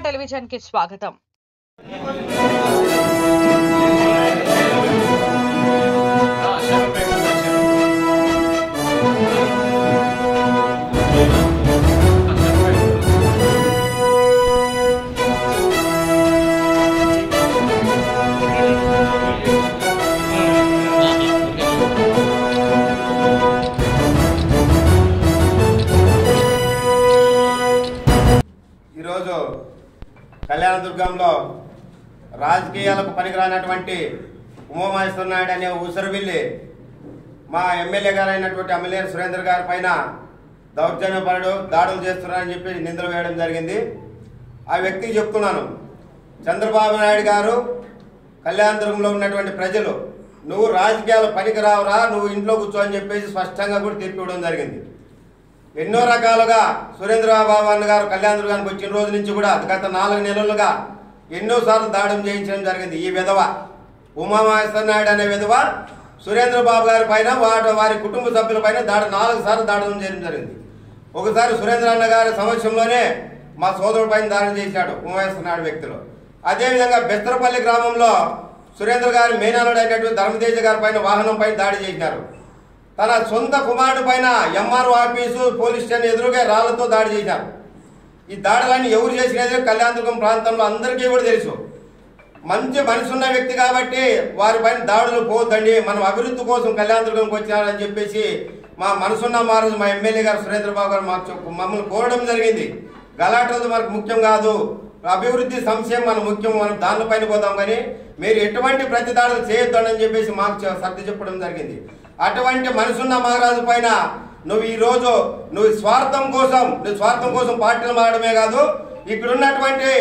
Television కి స్వాగతం. ఈరోజు కళ్యాణదుర్గంలో రాజకీయాలకు పనికిరానటువంటి ఉమామహేశ్వర నాయుడు అనే ఊసరవిల్లి మా ఎమ్మెల్యే గారు అయినటువంటి అమలేరు సురేంద్ర గారి పైన దౌర్జన్యపరుడు దాడులు చేస్తున్నారని చెప్పి నిందలు వేయడం జరిగింది. ఆ వ్యక్తికి చెప్తున్నాను, చంద్రబాబు నాయుడు గారు కళ్యాణదుర్గంలో ఉన్నటువంటి ప్రజలు నువ్వు రాజకీయాలు పనికిరావురా, నువ్వు ఇంట్లో కూర్చో అని చెప్పేసి స్పష్టంగా కూడా తీర్పు ఇవ్వడం జరిగింది. ఎన్నో రకాలుగా సురేంద్రబాబు అన్న గారు కళ్యాణదుర్గానికి వచ్చిన రోజు నుంచి కూడా గత 4 నెలలుగా ఎన్నోసార్లు దాడులు చేయించడం జరిగింది. ఈ విధవ ఉమామహేశ్వర నాయుడు అనే విధవ సురేంద్రబాబు గారి పైన వారి కుటుంబ సభ్యుల పైన 4 సార్లు దాడులు చేయడం జరిగింది. ఒకసారి సురేంద్ర అన్న గారి సమక్షంలోనే మా సోదరుడి పైన దాడులు చేశాడు ఉమామహేశ్వర నాయుడు వ్యక్తులు. అదేవిధంగా బెస్తరపల్లి గ్రామంలో సురేంద్ర గారి మేనల్లుడు అయినటువంటి ధర్మతేజ గారి పైన వాహనం పైన దాడి చేశారు. తన సొంత కుమారుడు పైన ఎంఆర్ఓ ఆఫీసు పోలీస్ స్టేషన్ ఎదురుగా రాళ్లతో దాడి చేశారు. ఈ దాడులన్నీ ఎవరు చేసినది కళ్యాణదుర్గం ప్రాంతంలో అందరికీ కూడా తెలుసు. మంచి మనసు ఉన్న వ్యక్తి కాబట్టి వారి పైన దాడులు పోవద్దండి, మనం అభివృద్ధి కోసం కళ్యాణదుర్గంకి వచ్చారని చెప్పేసి మా మనసున్న మారోజు మా ఎమ్మెల్యే గారు సురేంద్రబాబు గారు మమ్మల్ని కోరడం జరిగింది. గలాటలు మనకు ముఖ్యం కాదు, అభివృద్ధి సంక్షేమం మన ముఖ్యం, మనం దానిపైన పోదాం, కానీ మీరు ఎటువంటి ప్రతి దాడులు చేయొద్దని చెప్పేసి మాకు సర్ది చెప్పడం జరిగింది. అటువంటి మనసున్న మహారాజు పైన నువ్వు ఈరోజు నువ్వు స్వార్థం కోసం పార్టీలు మారడమే కాదు, ఇక్కడ ఉన్నటువంటి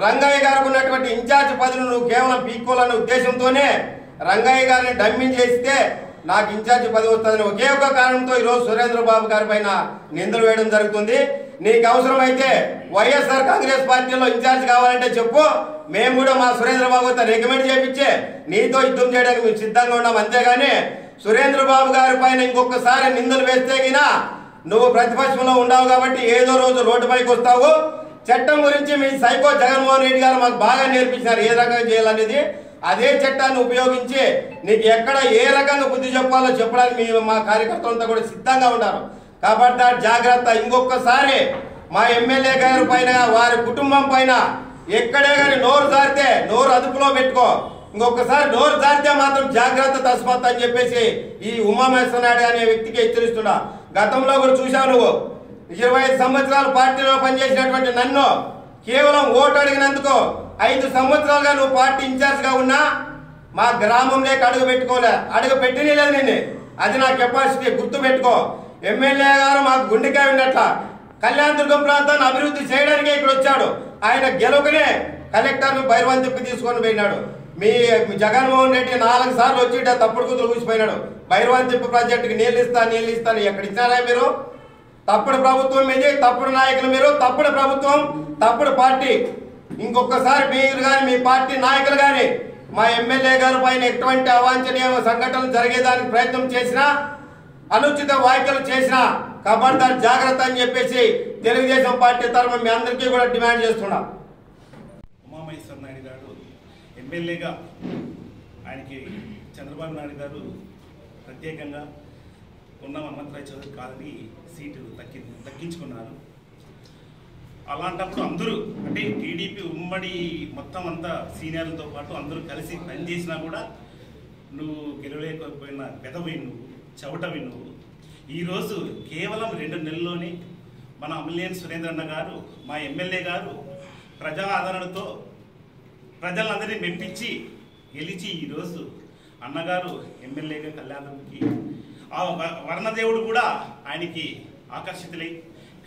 రంగయ్య గారికి ఉన్నటువంటి ఇన్ఛార్జ్ పదవిని నువ్వు కేవలం పీక్కోవాలనే ఉద్దేశంతోనే రంగయ్య గారిని డమ్మింగ్ చేస్తే నాకు ఇన్ఛార్జ్ పదవి వస్తుందని ఒకే ఒక కారణంతో ఈరోజు సురేంద్రబాబు గారి పైన నిందలు వేయడం జరుగుతుంది. నీకు అవసరమైతే వైఎస్ఆర్ కాంగ్రెస్ పార్టీలో ఇన్ఛార్జ్ కావాలంటే చెప్పు, మేము కూడా మా సురేంద్రబాబుతో రికమెండ్ చేయించే నీతో యుద్ధం చేయడానికి మేము సిద్ధంగా ఉన్నాం. అంతేగాని సురేంద్రబాబు గారి పైన ఇంకొకసారి నిందలు వేస్తే గినా నువ్వు ప్రతిపక్షంలో ఉండవు కాబట్టి ఏదో రోజు రోడ్డు పైకి వస్తావు. చట్టం గురించి మీ సైకో జగన్మోహన్ రెడ్డి గారు మాకు బాగా నేర్పించినారు ఏ రకంగా చేయాలనేది. అదే చట్టాన్ని ఉపయోగించి నీకు ఎక్కడ ఏ రకంగా బుద్ధి చెప్పాలో చెప్పడానికి మా కార్యకర్తలంతా కూడా సిద్ధంగా ఉన్నారు. కాబట్టి జాగ్రత్త. ఇంకొకసారి మా ఎమ్మెల్యే గారి పైన వారి కుటుంబం పైన ఎక్కడే కానీ నోరు జారితే నోరు అదుపులో పెట్టుకో, ఇంకొకసారి నోరు జారితే మాత్రం జాగ్రత్త తస్మత్ అని చెప్పేసి ఈ ఉమామహేశ్వర నాయుడు అనే వ్యక్తికి హెచ్చరిస్తున్నా. గతంలో కూడా చూశావు, నువ్వు 25 సంవత్సరాలు పార్టీలో పనిచేసినటువంటి నన్ను కేవలం ఓటు అడిగినందుకు 5 సంవత్సరాలుగా నువ్వు పార్టీ ఇన్ఛార్జ్గా ఉన్నా మా గ్రామంలోకి అడుగు పెట్టినలేదు నిన్ను. అది నా కెపాసిటీ, గుర్తు పెట్టుకో. ఎమ్మెల్యే గారు మాకు గుండెకాయ ఉన్నట్ల కళ్యాణదుర్గం ప్రాంతాన్ని అభివృద్ధి చేయడానికే ఇక్కడ వచ్చాడు. ఆయన గెలుకనే కలెక్టర్ను బైర్వంతిప్పు తీసుకొని పోయినాడు. మీ జగన్మోహన్ రెడ్డి 4 సార్లు వచ్చి తప్పుడు కుదురు కూర్చిపోయినాడు. బైర్వంతిప్పు ప్రాజెక్టుకి నీళ్ళు ఇస్తాను ఎక్కడ ఇచ్చారా మీరు? తప్పుడు ప్రభుత్వం ఇది, తప్పుడు నాయకులు మీరు, తప్పుడు ప్రభుత్వం, తప్పుడు పార్టీ. ఇంకొకసారి మీరు కానీ మీ పార్టీ నాయకులు కానీ మా ఎమ్మెల్యే గారి పైన ఎటువంటి అవాంఛనీయ సంఘటనలు జరిగేదానికి ప్రయత్నం చేసినా, అనుచిత వ్యాఖ్యలు చేసినా ఖబర్దార్ జాగ్రత్త అని చెప్పేసి తెలుగుదేశం పార్టీ తరఫున మీ అందరికీ కూడా డిమాండ్ చేస్తున్నాం. ఉమామహేశ్వర నాయుడు గారు ఎమ్మెల్యేగా ఆయనకి చంద్రబాబు నాయుడు గారు ప్రత్యేకంగా ఉన్న హనుమంతరాయ్ చౌదరి కాదని సీటు దక్కించుకున్నారు. అలాంటప్పుడు అందరూ అంటే టీడీపీ ఉమ్మడి మొత్తం అంతా సీనియర్లతో పాటు అందరూ కలిసి పనిచేసినా కూడా నువ్వు గెలవలేకపోయిన పెదవి నువ్వు, చవటవి నువ్వు. ఈరోజు కేవలం 2 నెలల్లోనే మన అమలేరు సురేంద్ర అన్న గారు, మా ఎమ్మెల్యే గారు ప్రజా ఆదరణతో ప్రజలందరినీ మెప్పించి గెలిచి ఈరోజు అన్నగారు ఎమ్మెల్యేగా కళ్యాణదుర్గంకి ఆ వర్ణదేవుడు కూడా ఆయనకి ఆకర్షితులై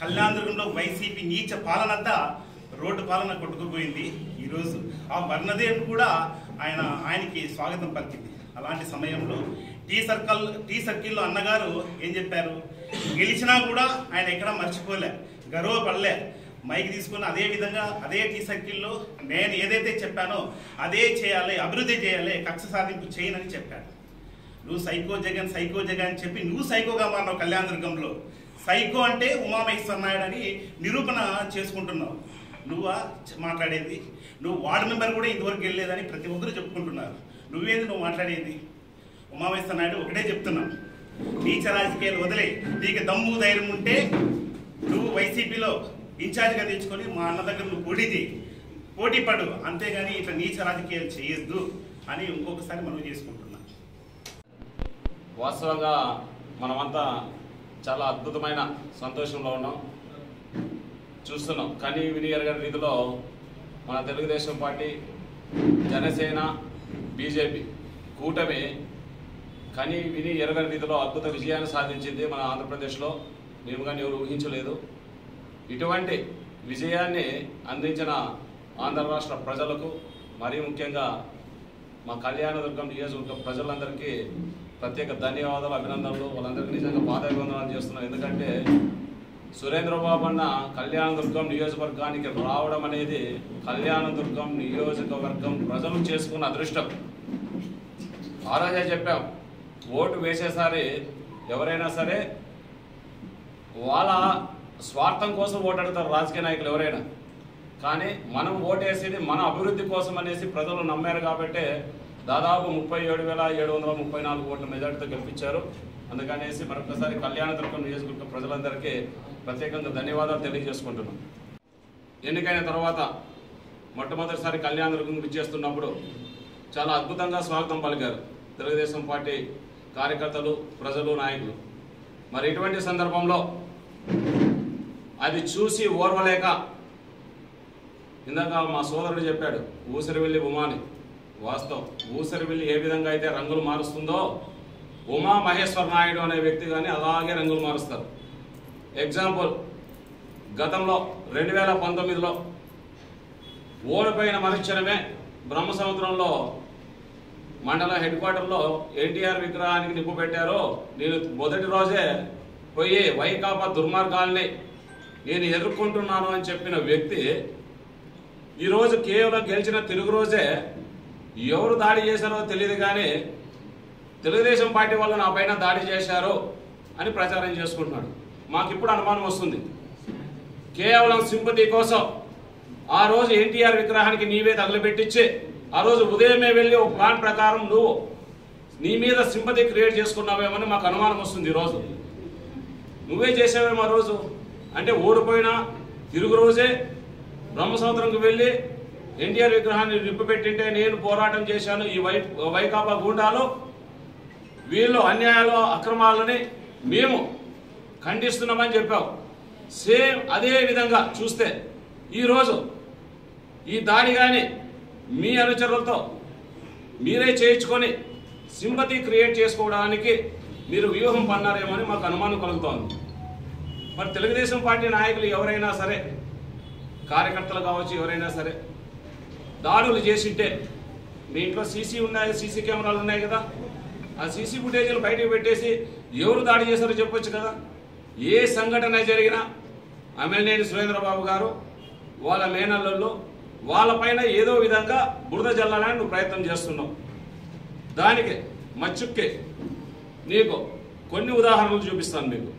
కళ్యాణదుర్గంలో వైసీపీ నీచ పాలనంతా రోడ్డు పాలన కొట్టుకుపోయింది. ఈరోజు ఆ వర్ణదేవుడు కూడా ఆయనకి స్వాగతం పలికింది. అలాంటి సమయంలో టీ సర్కిల్లో అన్నగారు ఏం చెప్పారు, గెలిచినా కూడా ఆయన ఎక్కడా మర్చిపోలే, గర్వపడలే. మైక్ తీసుకుని అదే విధంగా అదే టీ సర్కిల్లో నేను ఏదైతే చెప్పానో అదే చేయాలి, అభివృద్ధి చేయాలి, కక్ష సాధింపు చేయనని చెప్పాను. నువ్వు సైకో జగన్ అని చెప్పి నువ్వు సైకోగా మారినావు. కళ్యాణదుర్గంలో సైకో అంటే ఉమామహేశ్వర నాయుడు అని నిరూపణ చేసుకుంటున్నావు. నువ్వా మాట్లాడేది? నువ్వు వార్డు మెంబర్ కూడా ఇంతవరకు వెళ్ళలేదని ప్రతి ఒక్కరు చెప్పుకుంటున్నారు. నువ్వేది నువ్వు మాట్లాడేది? ఉమామహేశ్వర నాయుడు ఒకటే చెప్తున్నావు, నీచ రాజకీయాలు వదిలే. నీకు దమ్ము ధైర్యం ఉంటే నువ్వు వైసీపీలో ఇన్ఛార్జ్గా తెచ్చుకొని మా అన్న దగ్గర నువ్వు పోటీ పడు, అంతేగాని ఇట్లా నీచ రాజకీయాలు చేయొద్దు అని ఇంకొకసారి మనం చేసుకుంటున్నాం. వాస్తవంగా మనమంతా చాలా అద్భుతమైన సంతోషంలో ఉన్నాం, చూస్తున్నాం. కానీ విని ఎరగని రీతిలో మన తెలుగుదేశం పార్టీ, జనసేన, బీజేపీ కూటమి కానీ విని ఎరగని రీతిలో అద్భుత విజయాన్ని సాధించింది మన ఆంధ్రప్రదేశ్లో. మేము కానీ ఎవరు ఊహించలేదు. ఇటువంటి విజయాన్ని అందించిన ఆంధ్ర రాష్ట్ర ప్రజలకు, మరీ ముఖ్యంగా మా కళ్యాణదుర్గం నియోజకవర్గ ప్రజలందరికీ ప్రత్యేక ధన్యవాదాలు, అభినందనలు. వాళ్ళందరికీ నిజంగా పాదాభివందనాలు చేస్తున్నాం. ఎందుకంటే సురేంద్రబాబు అన్న కళ్యాణదుర్గం నియోజకవర్గానికి రావడం అనేది కళ్యాణదుర్గం నియోజకవర్గం ప్రజలు చేసుకున్న అదృష్టం. ఆ రోజే చెప్పాం, ఓటు వేసేసారి ఎవరైనా సరే వాళ్ళ స్వార్థం కోసం ఓటు అడుగుతారు రాజకీయ నాయకులు ఎవరైనా. కానీ మనం ఓటేసేది మన అభివృద్ధి కోసం అనేసి ప్రజలు నమ్మారు కాబట్టి దాదాపు 37,734 ఓట్ల మెజార్టీతో గెలిపించారు. అందుకనేసి మరొకసారి కళ్యాణదుర్గం నియోజకవర్గ ప్రజలందరికీ ప్రత్యేకంగా ధన్యవాదాలు తెలియజేసుకుంటున్నాం. ఎన్నికైన తర్వాత మొట్టమొదటిసారి కళ్యాణదుర్గం విచ్చేస్తున్నప్పుడు చాలా అద్భుతంగా స్వాగతం పలికారు తెలుగుదేశం పార్టీ కార్యకర్తలు, ప్రజలు, నాయకులు. మరి ఇటువంటి సందర్భంలో అది చూసి ఓర్వలేక ఇందాక మా సోదరుడు చెప్పాడు ఊసరవెల్లి ఉమాని. వాస్తవం, ఊసరవెల్లి ఏ విధంగా అయితే రంగులు మారుస్తుందో ఉమామహేశ్వర నాయుడు అనే వ్యక్తి కానీ అలాగే రంగులు మారుస్తారు. ఎగ్జాంపుల్, గతంలో 2019లో ఓడిపోయిన మరుక్షణమే బ్రహ్మసముద్రంలో మండల హెడ్ క్వార్టర్లో ఎన్టీఆర్ విగ్రహానికి నిప్పు పెట్టారు. నేను మొదటి రోజే పోయి వైకాపా దుర్మార్గాల్ని నేను ఎదుర్కొంటున్నాను అని చెప్పిన వ్యక్తి ఈరోజు కేవలం గెలిచిన తిరుగు రోజే ఎవరు దాడి చేశారో తెలియదు కానీ తెలుగుదేశం పార్టీ వాళ్ళు నా పైన దాడి చేశారు అని ప్రచారం చేసుకుంటున్నాడు. మాకు ఇప్పుడు అనుమానం వస్తుంది, కేవలం సింపతి కోసం ఆ రోజు ఎన్టీఆర్ విగ్రహానికి నీవే తగలబెట్టించి ఆ రోజు ఉదయమే వెళ్ళి ఒక ప్లాన్ ప్రకారం నువ్వు నీ మీద సింపతి క్రియేట్ చేసుకున్నావేమని మాకు అనుమానం వస్తుంది. ఈరోజు నువ్వే చేసావేమో ఆ రోజు. అంటే ఓడిపోయినా తిరుగు రోజే బ్రహ్మసముద్రంకి వెళ్ళి ఎన్టీఆర్ విగ్రహాన్ని నిప్పుపెట్టింటే నేను పోరాటం చేశాను, ఈ వైకాపా గూండాలు వీళ్ళు అన్యాయాలు అక్రమాలని మేము ఖండిస్తున్నామని చెప్పావు. సేమ్ అదే విధంగా చూస్తే ఈరోజు ఈ దాడి కానీ మీ అనుచరులతో మీరే చేయించుకొని సింపతి క్రియేట్ చేసుకోవడానికి మీరు వ్యూహం పన్నారేమో అని మాకు అనుమానం కలుగుతోంది. మరి తెలుగుదేశం పార్టీ నాయకులు ఎవరైనా సరే, కార్యకర్తలు కావచ్చు, ఎవరైనా సరే దాడులు చేసింటే మీ ఇంట్లో సీసీ కెమెరాలు ఉన్నాయి కదా, ఆ సీసీ ఫుటేజీలు బయటకు పెట్టేసి ఎవరు దాడి చేశారో చెప్పొచ్చు కదా. ఏ సంఘటన జరిగినా అమ్మినేని సురేంద్రబాబు గారు వాళ్ళ మేనల్లు వాళ్ళపైన ఏదో విధంగా బురద జల్లాలని నువ్వు ప్రయత్నం చేస్తున్నావు. దానికి మచ్చుక్కే నీకు కొన్ని ఉదాహరణలు చూపిస్తాను మీకు.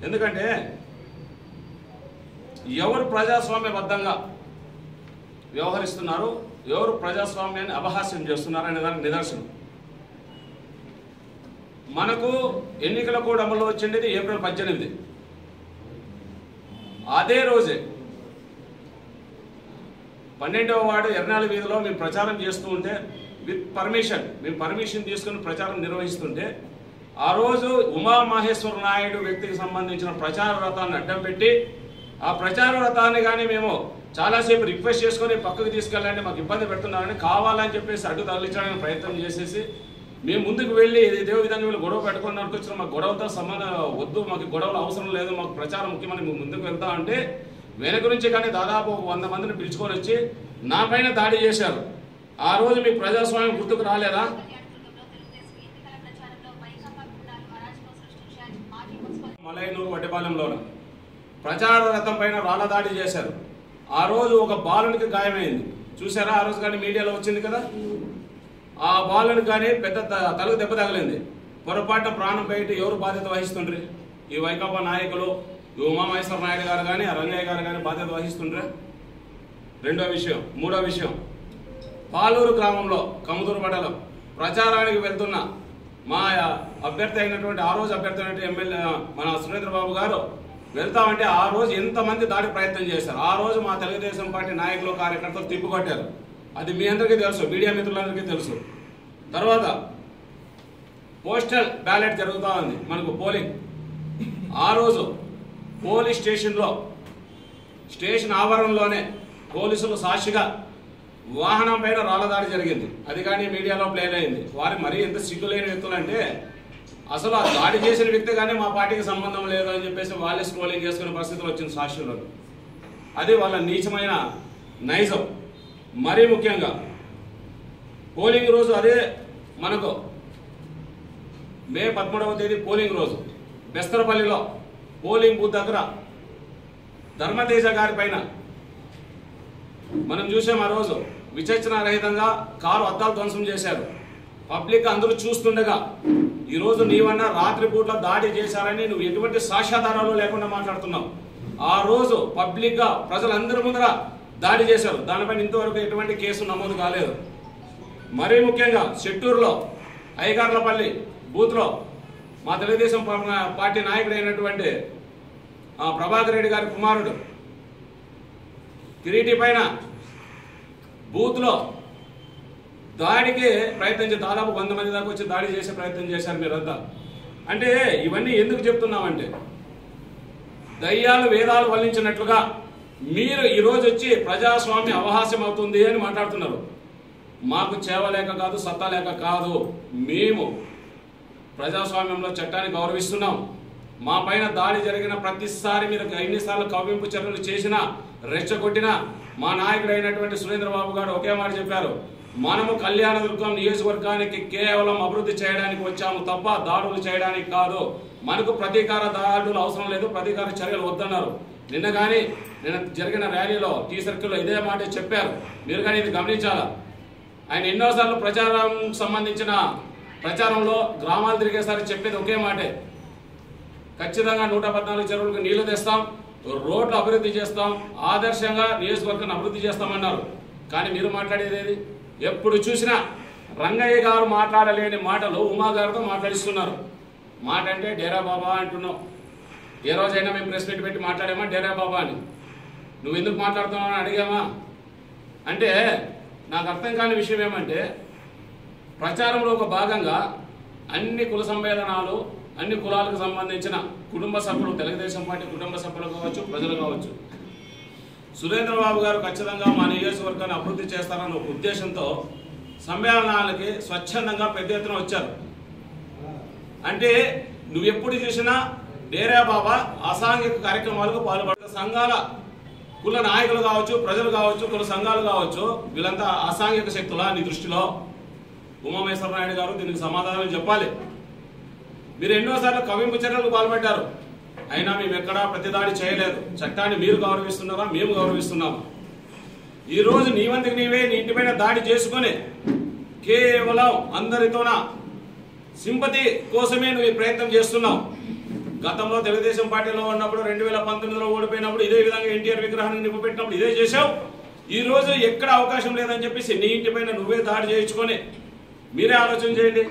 ఎందుకంటే ఎవరు ప్రజాస్వామ్యబద్ధంగా వ్యవహరిస్తున్నారు, ఎవరు ప్రజాస్వామ్యాన్ని అపహాస్యం చేస్తున్నారు అనే దానికి నిదర్శనం. మనకు ఎన్నికల కోడ్ అమల్లో వచ్చిండేది ఏప్రిల్ 18. అదే రోజే 12వ వార్డు ఎర్నాల వీధిలో మేము ప్రచారం చేస్తూ ఉంటే విత్ పర్మిషన్, మేము పర్మిషన్ తీసుకుని ప్రచారం నిర్వహిస్తుంటే ఆ రోజు ఉమామహేశ్వర నాయుడు వ్యక్తికి సంబంధించిన ప్రచార రథాన్ని అడ్డం పెట్టి ఆ ప్రచార రథాన్ని కానీ మేము చాలాసేపు రిక్వెస్ట్ చేసుకొని పక్కకు తీసుకెళ్ళాలంటే మాకు ఇబ్బంది పెడుతున్నారని కావాలని చెప్పేసి అడ్డు తరలించడానికి ప్రయత్నం చేసేసి మేము ముందుకు వెళ్ళి ఇదే విధంగా వీళ్ళు గొడవ పెట్టుకుని అనుకొచ్చిన మాకు గొడవతో సంబంధం వద్దు, మాకు గొడవలు అవసరం లేదు, మాకు ప్రచారం ముఖ్యమని మేము ముందుకు వెళ్తా అంటే వెనక నుంచి కానీ దాదాపు 100 మందిని పిలుచుకొని వచ్చి నా పైన దాడి చేశారు. ఆ రోజు మీకు ప్రజాస్వామ్యం గుర్తుకు రాలేదా? మలైనూరు వడ్డపాలెంలో ప్రచార రథం పైన రాళ్ల దాడి చేశారు. ఆ రోజు ఒక బాలునికి గాయమైంది, చూసారా? ఆ రోజు కానీ మీడియాలో వచ్చింది కదా. ఆ బాలునికి కానీ పెద్ద తలకు దెబ్బ తగిలింది. పొరపాటున ప్రాణం బయట ఎవరు బాధ్యత వహిస్తుండ్రి? ఈ వైకాపా నాయకులు, ఈ ఉమామహేశ్వర నాయుడు గారు కానీ, ఆ రంగయ్య గారు కానీ బాధ్యత వహిస్తుండ్రే. రెండో విషయం. మూడో విషయం, పాలూరు గ్రామంలో కముదూరు మండలం ప్రచారానికి వెళ్తున్న మా అభ్యర్థి అయినటువంటి ఆ రోజు అభ్యర్థి అయినటువంటి ఎమ్మెల్యే మన సురేంద్రబాబు గారు వెళ్తామంటే ఆ రోజు ఎంతమంది దాడి ప్రయత్నం చేశారు. ఆ రోజు మా తెలుగుదేశం పార్టీ నాయకులు కార్యకర్తలు తిప్పుకొట్టారు. అది మీ అందరికీ తెలుసు, మీడియా మిత్రులందరికీ తెలుసు. తర్వాత పోస్టల్ బ్యాలెట్ జరుగుతూ ఉంది మనకు పోలింగ్. ఆ రోజు పోలీస్ స్టేషన్లో స్టేషన్ ఆవరణలోనే పోలీసులు సాక్షిగా వాహనం పైన రాళ్లదాడి జరిగింది. అది కానీ మీడియాలో ప్లేన్ అయింది. వారి మరీ ఎంత సిగ్గులేని వ్యక్తులంటే అసలు ఆ దాడి చేసిన వ్యక్తి కానీ మా పార్టీకి సంబంధం లేదు అని చెప్పేసి వాళ్ళే స్క్రోలింగ్ చేసుకునే పరిస్థితులు వచ్చింది సాక్షులకు. అది వాళ్ళ నీచమైన నైజం. మరీ ముఖ్యంగా పోలింగ్ రోజు అదే మనకు మే 13వ తేదీ పోలింగ్ రోజు బెస్తరపల్లిలో పోలింగ్ బూత్ దగ్గర ధర్మతేజ గారి పైన మనం చూసాం. ఆ రోజు విచక్షణ రహితంగా కారు అద్దాలు ధ్వంసం చేశారు. పబ్లిక్ అందరూ చూస్తుండగా ఈరోజు నీవన్నా రాత్రిపూట్ల దాడి చేశారని నువ్వు ఎటువంటి సాక్ష్యాధారాలు లేకుండా మాట్లాడుతున్నావు. ఆ రోజు పబ్లిక్గా ప్రజలందరి ముందర దాడి చేశారు. దానిపైన ఇంతవరకు ఎటువంటి కేసు నమోదు కాలేదు. మరీ ముఖ్యంగా చెట్టూరులో అయ్యగార్లపల్లి బూత్లో మా తెలుగుదేశం పార్టీ నాయకుడు అయినటువంటి ప్రభాకర్ రెడ్డి గారి కుమారుడు కిరీటి పైన బూత్లో దాడికి ప్రయత్నించి దాదాపు 100 మంది దాకా వచ్చి దాడి చేసే ప్రయత్నం చేశారు మీరంతా. అంటే ఇవన్నీ ఎందుకు చెప్తున్నామంటే దయ్యాలు వేదాలు వల్లించినట్లుగా మీరు ఈరోజు వచ్చి ప్రజాస్వామ్య అవహాస్యం అవుతుంది అని మాట్లాడుతున్నారు. మాకు చేవలేక కాదు, సత్తా లేక కాదు, మేము ప్రజాస్వామ్యంలో చట్టాన్ని గౌరవిస్తున్నాం. మా పైన దాడి జరిగిన ప్రతిసారి మీరు ఎన్నిసార్లు కవ్వింపు చర్యలు చేసినా రెచ్చగొట్టినా మా నాయకుడు అయినటువంటి సురేంద్రబాబు గారు ఒకే మాట చెప్పారు, మనము కళ్యాణదుర్గం నియోజకవర్గానికి కేవలం అభివృద్ధి చేయడానికి వచ్చాము తప్ప దాడులు చేయడానికి కాదు. మనకు ప్రతీకార దాడులు అవసరం లేదు, ప్రతీకార చర్యలు వద్దన్నారు. నిన్న జరిగిన ర్యాలీలో టీ సర్కిల్లో ఇదే మాట చెప్పారు. మీరు కానీ ఇది గమనించాలా. ఆయన ఎన్నోసార్లు ప్రచారం సంబంధించిన ప్రచారంలో గ్రామాలు తిరిగేసారి చెప్పేది ఒకే మాటే, ఖచ్చితంగా 114 చెరువులకు నీళ్లు తెస్తాం, రోడ్లు అభివృద్ధి చేస్తాం, ఆదర్శంగా నియోజకవర్గాన్ని అభివృద్ధి చేస్తామన్నారు. కానీ మీరు మాట్లాడేది ఏది? ఎప్పుడు చూసినా రంగయ్య గారు మాట్లాడలేని మాటలు ఉమా గారితో మాట్లాడిస్తున్నారు. మాట అంటే డేరా బాబా అంటున్నావు. ఏ రోజైనా మేము ప్రెస్ మీట్ పెట్టి మాట్లాడామా డేరా బాబా అని? నువ్వు ఎందుకు మాట్లాడుతున్నావు అని అడిగామా? అంటే నాకు అర్థం కాని విషయం ఏమంటే ప్రచారంలో ఒక భాగంగా అన్ని కుల సమ్మేళనాలు, అన్ని కులాలకు సంబంధించిన కుటుంబ సభ్యులు, తెలుగుదేశం పార్టీ కుటుంబ సభ్యులు కావచ్చు, ప్రజలు కావచ్చు, సురేంద్రబాబు గారు ఖచ్చితంగా మా నియోజకవర్గాన్ని అభివృద్ధి చేస్తారన్న ఉద్దేశంతో సమ్మేళనాలకి స్వచ్ఛందంగా పెద్ద ఎత్తున వచ్చారు. అంటే నువ్వు ఎప్పుడు చూసినా డేరా బాబా అసాంఘిక కార్యక్రమాలకు పాల్పడే సంఘాల కుల నాయకులు కావచ్చు, ప్రజలు కావచ్చు, కుల సంఘాలు కావచ్చు, వీళ్ళంతా అసాంఘిక శక్తులా నీ దృష్టిలో? ఉమామహేశ్వర నాయుడు గారు దీనికి సమాధానం చెప్పాలి. మీరు ఎన్నోసార్లు కవ్వింపు చర్యలకు పాల్పడ్డారు, అయినా మేము ఎక్కడా ప్రతిదాడి చేయలేదు. చట్టాన్ని మీరు గౌరవిస్తున్నారా? మేము గౌరవిస్తున్నాము. ఈరోజు నీ వంతుకు నీవే నీ ఇంటిపైన దాడి చేసుకొని కేవలం అందరితోన సింపతి కోసమే నువ్వు ఈ ప్రయత్నం చేస్తున్నావు. గతంలో తెలుగుదేశం పార్టీలో ఉన్నప్పుడు 2019లో ఓడిపోయినప్పుడు ఇదే విధంగా ఎన్టీఆర్ విగ్రహాన్ని నింపబెట్టినప్పుడు ఇదే చేశావు. ఈ రోజు ఎక్కడ అవకాశం లేదని చెప్పేసి నీ ఇంటిపైన నువ్వే దాడి చేయించుకొని మీరే ఆలోచన చేయండి.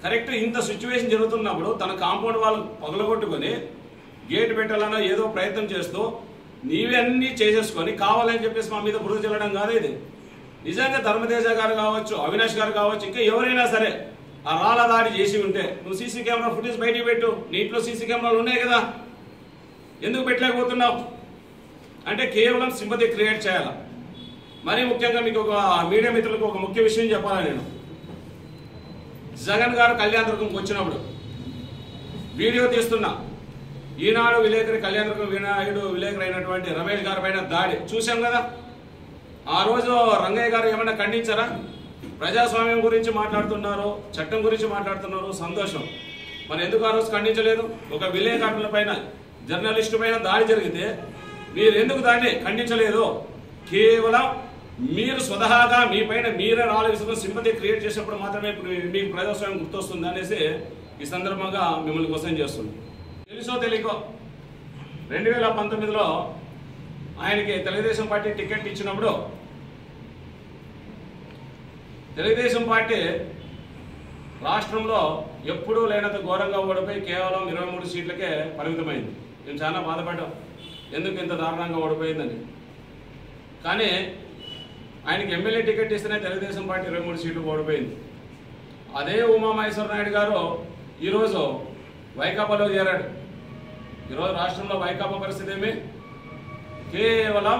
కరెక్ట్ ఇంత సిచ్యువేషన్ జరుగుతున్నప్పుడు తన కాంపౌండ్ వాళ్ళు పగలగొట్టుకొని గేట్ పెట్టాలన్నా ఏదో ప్రయత్నం చేస్తూ నీవే అన్నీ చేసేసుకొని కావాలని చెప్పేసి మా మీద బురద చెల్లడం కాదు ఇది. నిజంగా ధర్మతేజ గారు కావచ్చు, అవినాష్ గారు కావచ్చు, ఇంకా ఎవరైనా సరే ఆ రాళ్ళ దాడి చేసి ఉంటే నువ్వు సీసీ కెమెరా ఫుటేజ్ బయటికి పెట్టు. నీ ఇంట్లో సీసీ కెమెరాలు ఉన్నాయి కదా, ఎందుకు పెట్టలేకపోతున్నావు? అంటే కేవలం సింపతి క్రియేట్ చేయాలి. మరీ ముఖ్యంగా మీకు ఒక మీడియా మిత్రులకు ఒక ముఖ్య విషయం చెప్పాలా. నేను జగన్ గారు కళ్యాణదుర్గంకి వచ్చినప్పుడు వీడియో తీస్తున్నా. ఈనాడు విలేకరి, కళ్యాణదుర్గం వినాయుడు విలేకరి అయినటువంటి రమేష్ గారి పైన దాడి చూసాం కదా. ఆ రోజు రంగయ్య గారు ఏమైనా ఖండించారా? ప్రజాస్వామ్యం గురించి మాట్లాడుతున్నారు, చట్టం గురించి మాట్లాడుతున్నారు, సంతోషం. మరి ఎందుకు ఆ రోజు ఖండించలేదు? ఒక విలేకరుల పైన, జర్నలిస్టు పైన దాడి జరిగితే మీరు ఎందుకు దాన్ని ఖండించలేదు? కేవలం మీరు స్వతహాగా మీ పైన మీరే ఆలోచిస్తున్న సింపతి క్రియేట్ చేసినప్పుడు మాత్రమే మీకు ప్రజాస్వామ్యం గుర్తొస్తుంది అనేసి ఈ సందర్భంగా మిమ్మల్ని క్వశ్చన్ చేస్తుంది. తెలుసో తెలియకో 2019లో ఆయనకి తెలుగుదేశం పార్టీ టికెట్ ఇచ్చినప్పుడు తెలుగుదేశం పార్టీ రాష్ట్రంలో ఎప్పుడూ లేనంత ఘోరంగా ఓడిపోయి కేవలం 23 సీట్లకే పరిమితమైంది. మేము చాలా బాధపడ్డాం, ఎందుకు ఇంత దారుణంగా ఓడిపోయిందని. కానీ ఆయనకి ఎమ్మెల్యే టికెట్ ఇస్తేనే తెలుగుదేశం పార్టీ 23 సీట్లు ఓడిపోయింది. అదే ఉమామహేశ్వర నాయుడు గారు ఈరోజు వైకాపాలో చేరాడు. ఈరోజు రాష్ట్రంలో వైకాపా పరిస్థితి ఏమి? కేవలం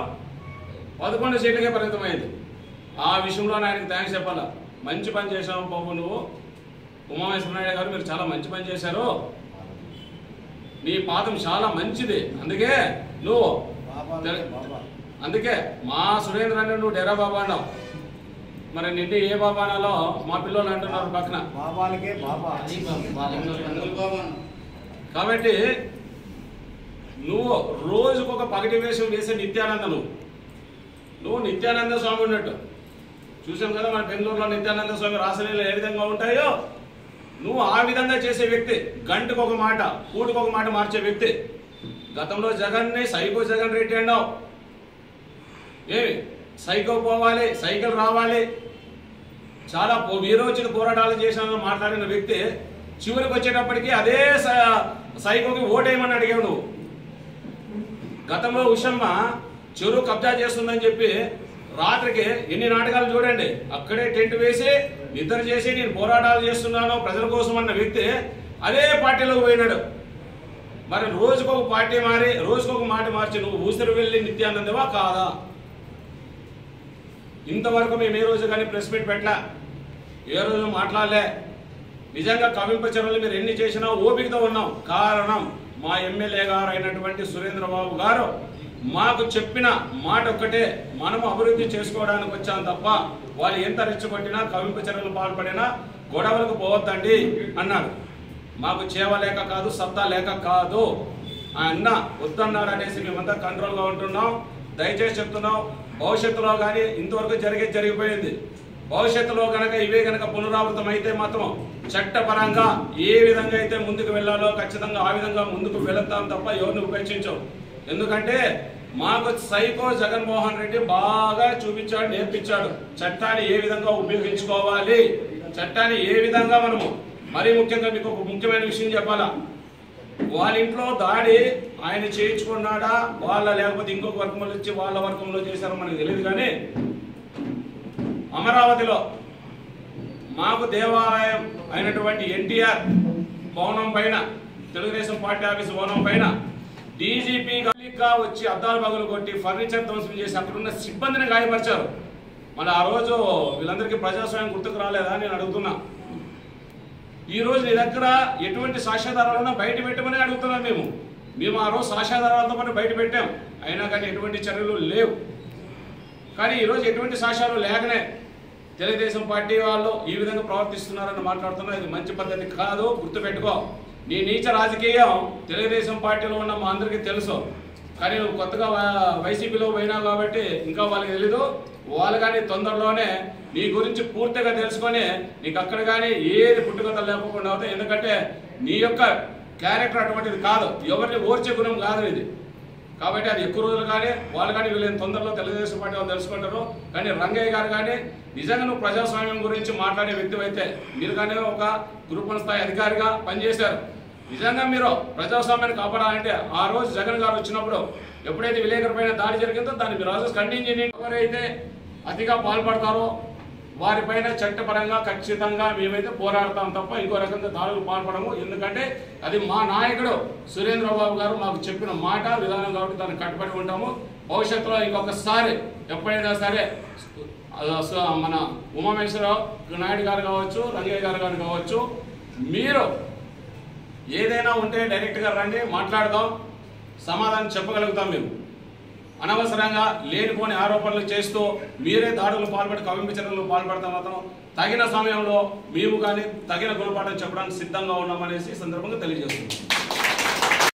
11 సీట్లకే పరిమితమైంది. ఆ విషయంలో ఆయనకు థ్యాంక్స్ చెప్పాలా. మంచి పని చేశావు బాబు నువ్వు, ఉమామహేశ్వర నాయుడు గారు, మీరు చాలా మంచి పని చేశారు. నీ పాదం చాలా మంచిది, అందుకే నువ్వు అందుకే మా సురేంద్ర అంటే నువ్వు డెరా బాబా అన్నావు. మరి నిండి ఏ బాబా అనాలో మా పిల్లలు అంటున్నారు పక్కన. కాబట్టి నువ్వు రోజుకొక పగటి వేషం వేసే నిత్యానంద, నువ్వు నిత్యానంద స్వామి ఉన్నట్టు చూసాం కదా మన బెంగళూరులో నిత్యానంద స్వామి రాసలీలు ఏ విధంగా ఉంటాయో నువ్వు ఆ విధంగా చేసే వ్యక్తి. గంటకు ఒక మాట, పూటకు ఒక మాట మార్చే వ్యక్తి. గతంలో జగన్ని సైకో జగన్ రెడ్డి అన్నావు. ఏమి సైకో పోవాలి, సైకిల్ రావాలి, చాలా వీరోచిత పోరాటాలు చేసిన మాట్లాడిన వ్యక్తి చివరికి వచ్చేటప్పటికి అదే సైకోకి ఓటేయమని అడిగావు నువ్వు. గతంలో ఉషమ్మ చెరువు కబ్జా చేస్తుందని చెప్పి రాత్రికి ఎన్ని నాటకాలు చూడండి, అక్కడే టెంట్ వేసి నిద్ర చేసి నేను పోరాటాలు చేస్తున్నాను ప్రజల కోసం అన్న వ్యక్తి అదే పార్టీలోకి పోయినాడు. మరి రోజుకొక పార్టీ మారి రోజుకొక మాట మార్చి నువ్వు ఊసరి వెళ్ళి నిత్యానందవా కాదా? ఇంతవరకు మేము ఏ రోజు కానీ ప్రెస్ మీట్ పెట్టలే, ఏ రోజు మాట్లాడలే. నిజంగా కవింపచర్యలు మీరు ఎన్ని చేసినా ఓపికతో ఉన్నాం. కారణం మా ఎమ్మెల్యే గారు అయినటువంటి సురేంద్రబాబు గారు మాకు చెప్పిన మాట ఒక్కటే, మనము అభివృద్ధి చేసుకోవడానికి వచ్చాం తప్ప వాళ్ళు ఎంత రెచ్చగొట్టినా కవింపచర్యలు పాల్పడినా గొడవలకు పోవద్దండి అన్నాడు. మాకు చేవలేక కాదు, సత్తా లేక కాదు, అన్న వద్దన్నాడు అనేసి మేమంతా కంట్రోల్గా ఉంటున్నాం. దయచేసి చెప్తున్నాం, భవిష్యత్తులో కానీ ఇంతవరకు జరిగిపోయింది. భవిష్యత్తులో కనుక ఇవే కనుక పునరావృతం అయితే మాత్రం చట్టపరంగా ఏ విధంగా అయితే ముందుకు వెళ్ళాలో ఖచ్చితంగా ఆ విధంగా ముందుకు వెళతాం తప్ప ఎవరిని ఉపేక్షించాం. ఎందుకంటే మాకు సైకో జగన్మోహన్ రెడ్డి బాగా చూపించాడు, నేర్పించాడు చట్టాన్ని ఏ విధంగా ఉపయోగించుకోవాలి, చట్టాన్ని ఏ విధంగా మనము. మరీ ముఖ్యంగా మీకు ఒక ముఖ్యమైన విషయం చెప్పాలా, వాళ్ళ ఇంట్లో దాడి ఆయన చేయించుకున్నాడా వాళ్ళ లేకపోతే ఇంకొక వర్గంలో వచ్చి వాళ్ళ వర్గంలో చేశారో మనకు తెలియదు. కానీ అమరావతిలో మాకు దేవాలయం అయినటువంటి ఎన్టీఆర్ భవనం పైన, తెలుగుదేశం పార్టీ ఆఫీస్ భవనం పైన డీజీపీగా వచ్చి అద్దాలు పగులు కొట్టి ఫర్నిచర్ ధ్వంసం చేసి అక్కడున్న సిబ్బందిని గాయపరిచారు. మరి ఆ రోజు వీళ్ళందరికీ ప్రజాస్వామ్యం గుర్తుకు రాలేదా నేను అడుగుతున్నా. ఈ రోజు నీ దగ్గర ఎటువంటి సాక్ష్యాధారాలను బయట పెట్టమని అడుగుతున్నాం. మేము ఆ రోజు సాక్ష్యాధారాలతో పాటు బయట పెట్టాం, అయినా కానీ ఎటువంటి చర్యలు లేవు. కానీ ఈరోజు ఎటువంటి సాక్ష్యాలు లేకనే తెలుగుదేశం పార్టీ వాళ్ళు ఈ విధంగా ప్రవర్తిస్తున్నారని మాట్లాడుతున్నా. ఇది మంచి పద్ధతి కాదు, గుర్తుపెట్టుకో. నీ నీచ రాజకీయం తెలుగుదేశం పార్టీలో ఉన్న మా అందరికీ తెలుసు. కానీ నువ్వు కొత్తగా వైసీపీలో పోయినావు కాబట్టి ఇంకా వాళ్ళకి తెలీదు. వాళ్ళు కానీ తొందరలోనే నీ గురించి పూర్తిగా తెలుసుకొని నీకు అక్కడ కానీ ఏది పుట్టుకత లేకుండా అవుతాయి. ఎందుకంటే నీ యొక్క క్యారెక్టర్ అటువంటిది కాదు, ఎవరిని ఓర్చే గుణం కాదు ఇది. కాబట్టి అది ఎక్కువ రోజులు కానీ వాళ్ళు కానీ వీళ్ళని తొందరలో తెలుగుదేశం పార్టీ వాళ్ళు తెలుసుకుంటారు. కానీ రంగయ్య గారు కానీ నిజంగా నువ్వు ప్రజాస్వామ్యం గురించి మాట్లాడే వ్యక్తి అయితే, మీరు కానీ ఒక గ్రూప్ 1 స్థాయి అధికారిగా పనిచేశారు. నిజంగా మీరు ప్రజాస్వామ్యాన్ని కాపాడాలంటే ఆ రోజు జగన్ గారు వచ్చినప్పుడు ఎప్పుడైతే విలేకరు పైన దాడి జరిగిందో దాన్ని మీరు రోజు ఖండించి ఎవరైతే అతిగా పాల్పడతారో వారిపైన చట్టపరంగా ఖచ్చితంగా మేమైతే పోరాడతాం తప్ప ఇంకో రకంగా దాడులు పాల్పడము. ఎందుకంటే అది మా నాయకుడు సురేంద్రబాబు గారు మాకు చెప్పిన మాట విధానం కాబట్టి దాన్ని కట్టుబడి ఉంటాము. భవిష్యత్తులో ఇంకొకసారి ఎప్పుడైనా సరే మన ఉమామహేశ్వర నాయుడు గారు కావచ్చు, రంగయ్య గారు కావచ్చు, మీరు ఏదైనా ఉంటే డైరెక్ట్గా రండి, మాట్లాడదాం, సమాధానం చెప్పగలుగుతాం. మేము అనవసరంగా లేనిపోని ఆరోపణలు చేస్తూ మీరే దాడులు పాల్పడి కవింపచర్యలు పాల్పడతాం మాత్రం తగిన సమయంలో మేము కానీ తగిన గుణపాఠం చెప్పడానికి సిద్ధంగా ఉన్నామనేసి సందర్భంగా తెలియజేస్తున్నాం.